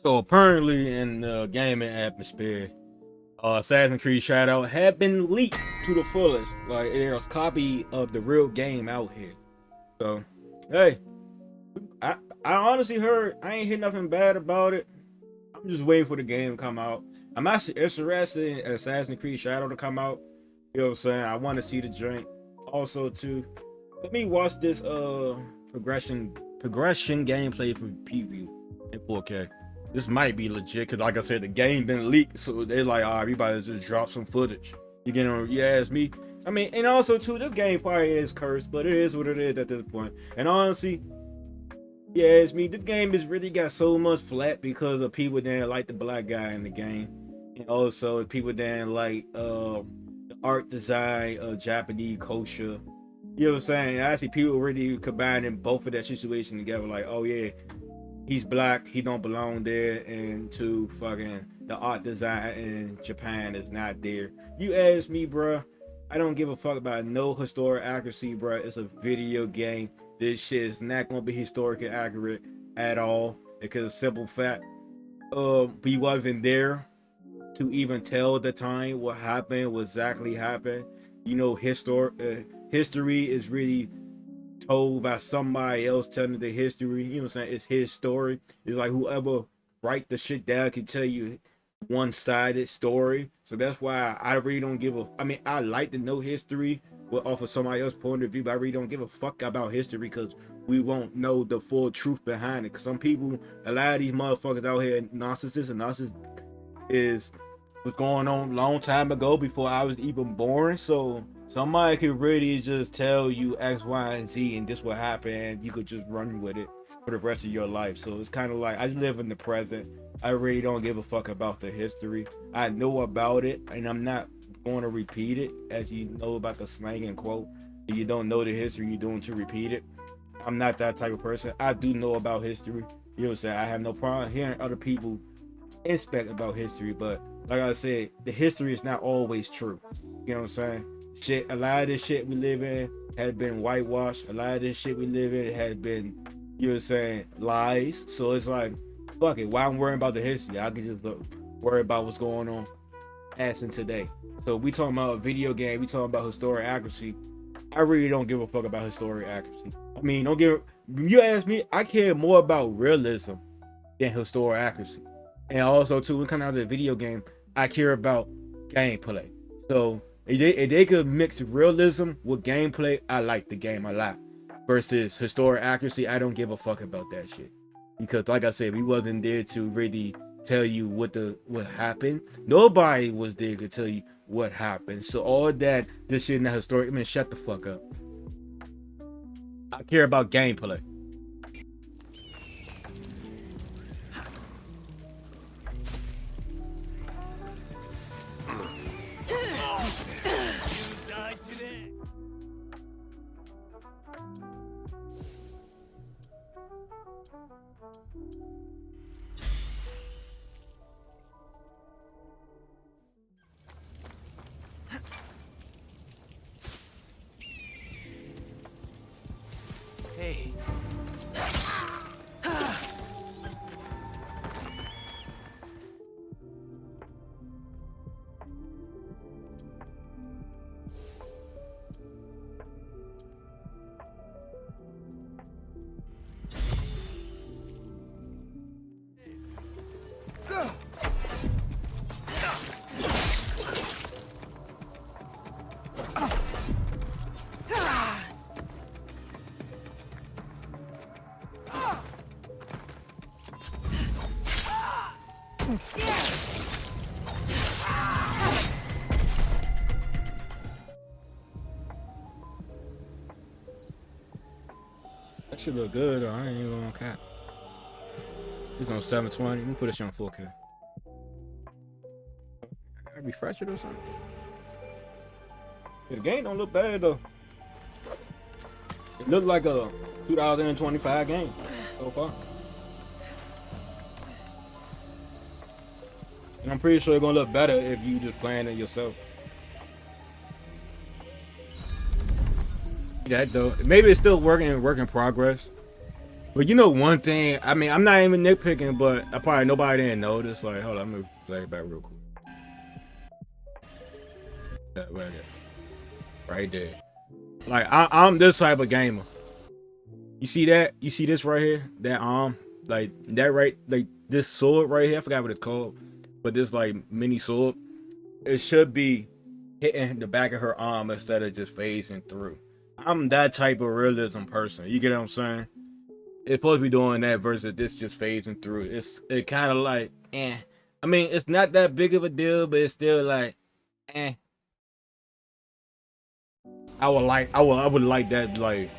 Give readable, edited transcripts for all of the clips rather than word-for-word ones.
So apparently in the gaming atmosphere, Assassin's Creed Shadow had been leaked to the fullest. Like there's a copy of the real game out here. So, hey, I I honestly heard I ain't hear nothing bad about it. I'm just waiting for the game to come out. I'm actually interested in Assassin's Creed Shadow to come out. You know what I'm saying? I want to see the joint. Also, too, let me watch this progression gameplay for preview in 4K. This might be legit because, like I said, the game been leaked, so they're like, "All right, we about to just drop some footage." You get on? You ask me. I mean, and also too, this game probably is cursed, but it is what it is at this point. And honestly, yeah, it's me. This game has really got so much flat because of people that like the black guy in the game, and also people that like the art design of Japanese culture. You know what I'm saying? I see people really combining both of that situation together. Like, oh yeah, he's black, he don't belong there, and to fucking the art design in Japan is not there. You ask me, bruh, I don't give a fuck about no historic accuracy, bruh. It's a video game. This shit is not gonna be historically accurate at all because of simple fact, we wasn't there to even tell the time what happened, what exactly happened. You know, history is really told by somebody else telling the history. You know what I'm saying? It's his story. It's like whoever write the shit down can tell you one-sided story. So that's why I really don't give a. I mean, I like to know history, but off of somebody else's point of view. But I really don't give a fuck about history because we won't know the full truth behind it. Because some people, a lot of these motherfuckers out here, narcissists and narcissists is was going on a long time ago before I was even born. So somebody could really just tell you X, Y, and Z, and this will happen, and you could just run with it for the rest of your life. So it's kind of like I live in the present. I really don't give a fuck about the history. I know about it, and I'm not going to repeat it. As you know about the slang and quote, if you don't know the history, you're doing to repeat it. I'm not that type of person. I do know about history. You know what I'm saying? I have no problem hearing other people inspect about history, but like I said, the history is not always true. You know what I'm saying? Shit, a lot of this shit we live in had been whitewashed. A lot of this shit we live in had been, you know what I'm saying, lies. So it's like, fuck it. Why I'm worrying about the history? I can just worry about what's going on passing today. So we talking about a video game. We talking about historic accuracy. I really don't give a fuck about historic accuracy. I mean, don't give. You ask me, I care more about realism than historic accuracy. And also too, when it comes out of the video game, I care about gameplay. So if they could mix realism with gameplay, I like the game a lot. Versus historic accuracy, I don't give a fuck about that shit. Because like I said, we wasn't there to really tell you what happened. Nobody was there to tell you what happened. So all that this shit not historic, I mean, shut the fuck up. I care about gameplay. Hey. That should look good though. I ain't even gonna cap. It's on 720. Let me put this on 4K. I refresh it or something. The game don't look bad though. It looked like a 2025 game so far. And I'm pretty sure it's gonna look better if you just playing it yourself. That though, maybe it's still work in progress. But you know one thing, I mean, I'm not even nitpicking, but I probably nobody didn't notice. Like, hold on, I'm gonna play it back real quick. That right there. Right there. Like, I'm this type of gamer. You see that? You see this right here? That like that right, like this sword right here. I forgot what it's called, but this like mini sword. It should be hitting the back of her arm instead of just phasing through. I'm that type of realism person. You get what I'm saying? It's supposed to be doing that versus this just phasing through. It kind of like, eh. I mean, it's not that big of a deal, but it's still like, eh. I would like that, like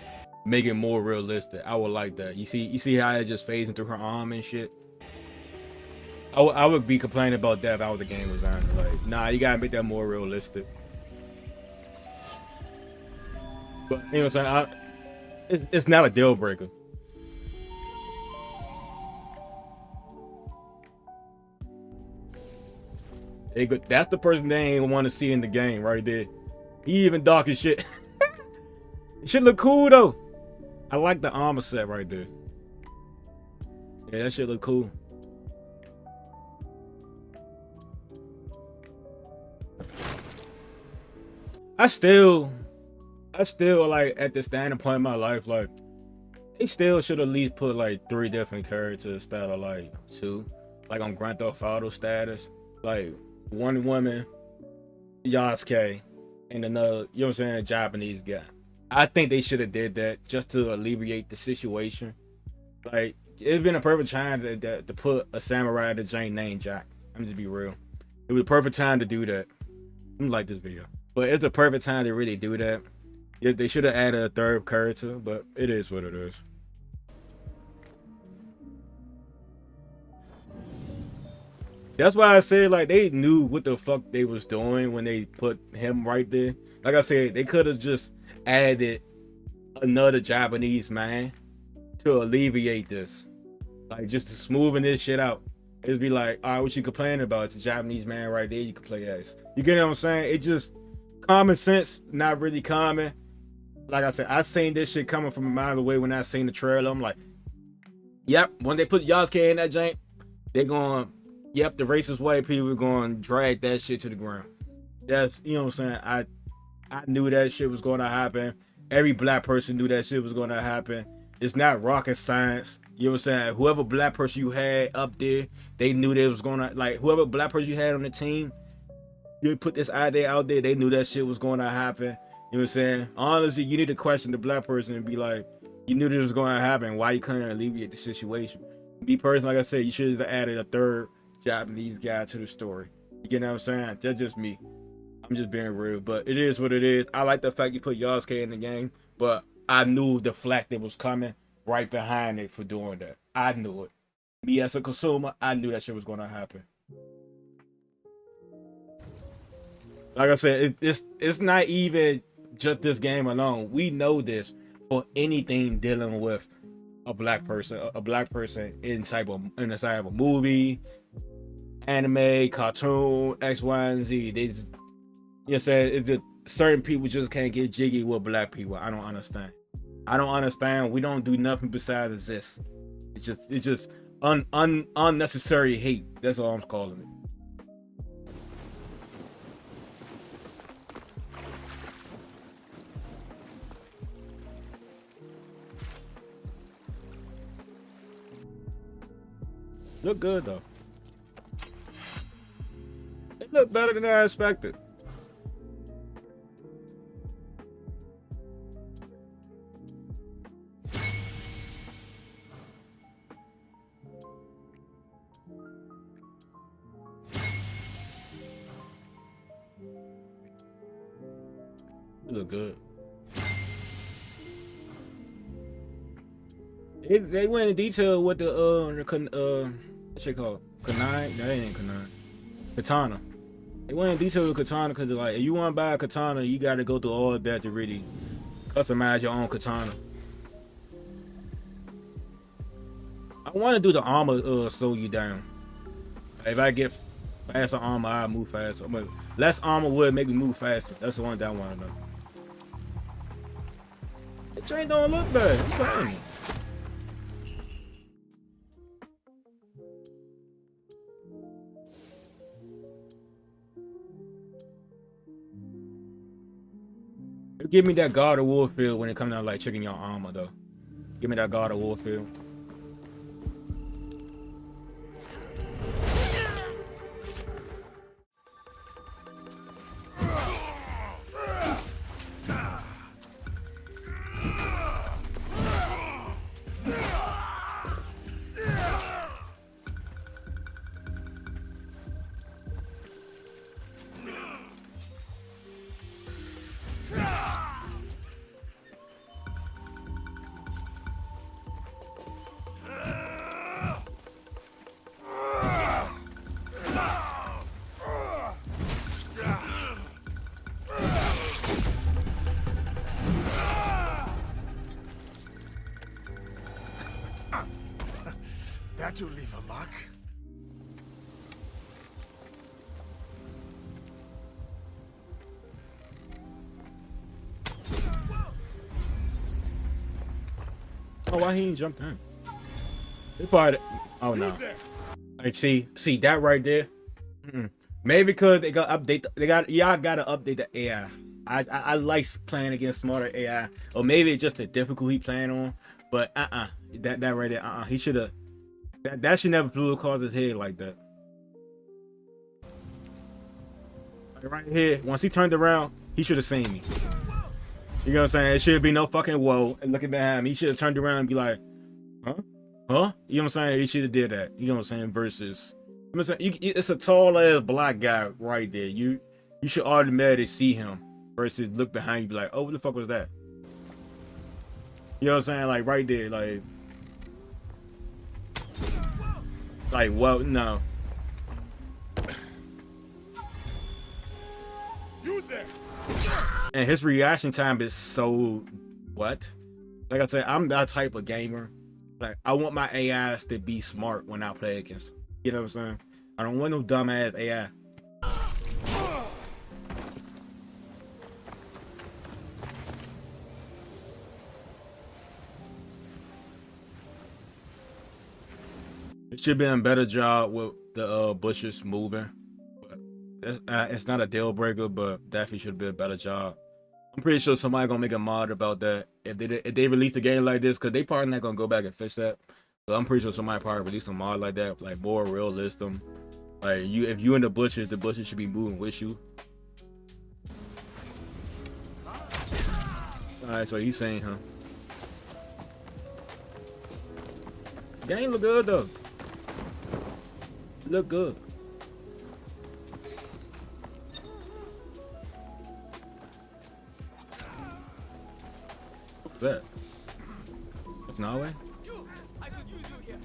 make it more realistic. I would like that. You see how it just phasing through her arm and shit. I would be complaining about that if I was the game designer. Like, nah, you gotta make that more realistic. But you know what I'm saying? It's not a deal breaker. That's the person they ain't want to see in the game right there. He even dark as shit. It should look cool though. I like the armor set right there. Yeah, that shit look cool. I still like at the standing point in my life, like they still should at least put like 3 different characters instead of like 2. Like on Grand Theft Auto status. Like one woman, Yasuke, and another, you know what I'm saying, Japanese guy. I think they should have did that just to alleviate the situation. Like, it's been a perfect time to put a samurai in the joint named Jack. I'm just be real. It was a perfect time to do that. I don't like this video, but it's a perfect time to really do that. Yeah, they should have added a 3rd character, but it is what it is. That's why I said, like, they knew what the fuck they was doing when they put him right there. Like I said, they could have just added another Japanese man to alleviate this. Like, just to smoothen this shit out. It'd be like, all right, what you complaining about? It's a Japanese man right there you can play as. You get what I'm saying? It just, common sense, not really common. Like I said, I seen this shit coming from a mile away when I seen the trailer. I'm like, yep, when they put Yasuke in that jank, they're going, yep, the racist white people are going to drag that shit to the ground. That's, you know what I'm saying? I knew that shit was going to happen. Every black person knew that shit was going to happen. It's not rocket science. You know what I'm saying? Whoever black person you had up there, they knew they was going to, like, whoever black person you had on the team, you put this idea out there, they knew that shit was going to happen. You know what I'm saying? Honestly, you need to question the black person and be like, you knew this was going to happen. Why you couldn't alleviate the situation? Me personally, like I said, you should have added a 3rd Japanese guy to the story. You get what I'm saying? That's just me. I'm just being real, but it is what it is. I like the fact you put Yasuke in the game, but I knew the flack that was coming right behind it for doing that. I knew it. Me as a consumer, I knew that shit was going to happen. Like I said, it's not even just this game alone. We know this for anything dealing with a black person inside of a movie, anime, cartoon, X, Y, and Z. They just, you know what I'm saying? It's just certain people just can't get jiggy with black people. I don't understand. We don't do nothing besides this. It's just unnecessary hate. That's all I'm calling it. Look good though. It looked better than I expected. It look good. They went in detail with the what's it called? Kunai? That ain't Kunai. Katana. They went in detail with Katana because they're like, if you want to buy a katana, you got to go through all of that to really customize your own katana. I want to do the armor slow you down. If I get faster armor, I'll move faster. But less armor would make me move faster. That's the one that I want to know. The train don't look bad. I'm telling you. Give me that God of War feel when it comes down like checking your armor though. Give me that God of War feel. That will leave a mark. Oh, why he ain't jumped in? He probably. Oh no. Like see that right there. Maybe because they got update. Y'all gotta update the AI. I like playing against smarter AI, or maybe it's just the difficulty playing on. But that right there. He should have. That should never flew across his head like that. Like right here, once he turned around, he should have seen me. You know what I'm saying? It should be no fucking whoa and looking behind me. He should have turned around and be like, huh? You know what I'm saying? He should have did that. You know what I'm saying? Versus, I'm saying it's a tall ass black guy right there. You should automatically see him versus look behind you, be like, oh, what the fuck was that? You know what I'm saying? Like right there, like well, no. You there? And his reaction time is so what? Like I said, I'm that type of gamer. Like I want my AIs to be smart when I play against. You know what I'm saying? I don't want no dumbass AI. It should be a better job with the bushes moving. But it's not a deal breaker, but definitely should be a better job. I'm pretty sure somebody gonna make a mod about that if they release the game like this, because they probably not gonna go back and fix that. But I'm pretty sure somebody probably release a mod like that, like more realistic. Like if you in the bushes should be moving with you. All right, so he's saying, huh? Game look good though. Look good. What's that? That's Norway? I could use you here.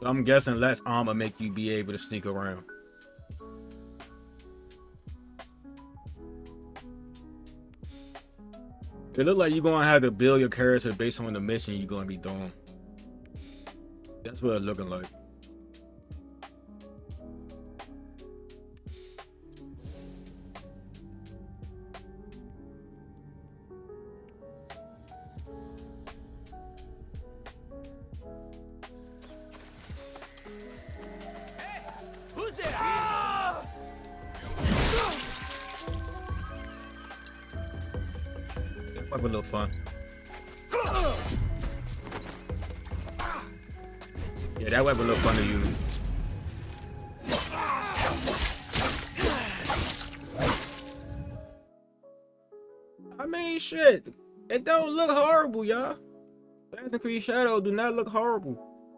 I'm guessing less armor make you be able to sneak around. It look like you're gonna have to build your character based on the mission you're gonna be doing. That's what it's looking like. Who's there? Ah! That might be a little fun. Yeah, that might be a little fun to use. I mean, shit. It don't look horrible, y'all. Assassin's Creed Shadow do not look horrible.